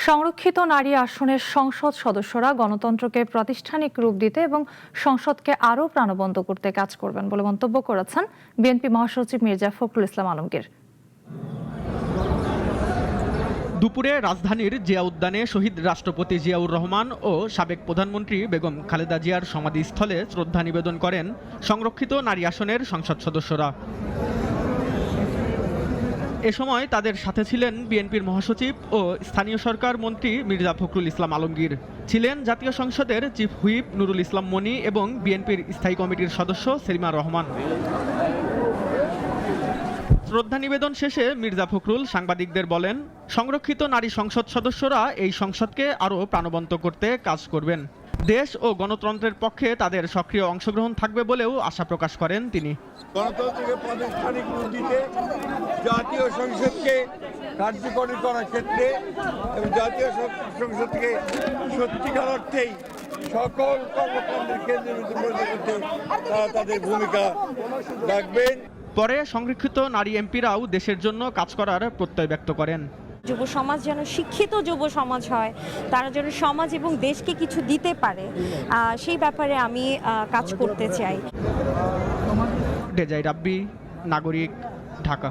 সংরক্ষিত নারী আসনের সংসদ সদস্যরা গণতন্ত্রকে প্রাতিষ্ঠানিক রূপ দিতে এবং সংসদকে আরও প্রাণবন্ত করতে কাজ করবেন বলে মন্তব্য করেছেন বিএনপি মহাসচিব মির্জা ফখরুল ইসলাম আলমগীর। দুপুরে রাজধানীর জিয়া উদ্যানে শহীদ রাষ্ট্রপতি জিয়াউর রহমান ও সাবেক প্রধানমন্ত্রী বেগম খালেদা জিয়ার সমাধিস্থলে শ্রদ্ধা নিবেদন করেন সংরক্ষিত নারী আসনের সংসদ সদস্যরা। এ সময় তাদের সাথে ছিলেন বিএনপির মহাসচিব ও স্থানীয় সরকার মন্ত্রী মির্জা ফখরুল ইসলাম আলমগীর, ছিলেন জাতীয় সংসদের চিফ হুইপ নুরুল ইসলাম মনি এবং বিএনপির স্থায়ী কমিটির সদস্য সেলিমা রহমান। শ্রদ্ধা নিবেদন শেষে মির্জা ফখরুল সাংবাদিকদের বলেন, সংরক্ষিত নারী সংসদ সদস্যরা এই সংসদকে আরও প্রাণবন্ত করতে কাজ করবেন। দেশ ও গণতন্ত্রের পক্ষে তাদের সক্রিয় অংশগ্রহণ থাকবে বলেও আশা প্রকাশ করেন তিনি। গণতন্ত্রকে প্রাতিষ্ঠানিক রূপ দিতে জাতীয় সংসদকে কার্যকরী করার ক্ষেত্রে এবং জাতীয় সংসদকে সত্যিকার অর্থেই সকল কর্মকাণ্ডের কেন্দ্রবিন্দু পরিণত করতে তারা তাদের ভূমিকা রাখবেন। পরে সংরক্ষিত নারী এমপিরাও দেশের জন্য কাজ করার প্রত্যয় ব্যক্ত করেন। যুব সমাজ যেন শিক্ষিত যুব সমাজ হয়, তারা যেন সমাজ এবং দেশকে কিছু দিতে পারে, সেই ব্যাপারে আমি কাজ করতে চাই। ডেজাই রাব্বি, নাগরিক, ঢাকা।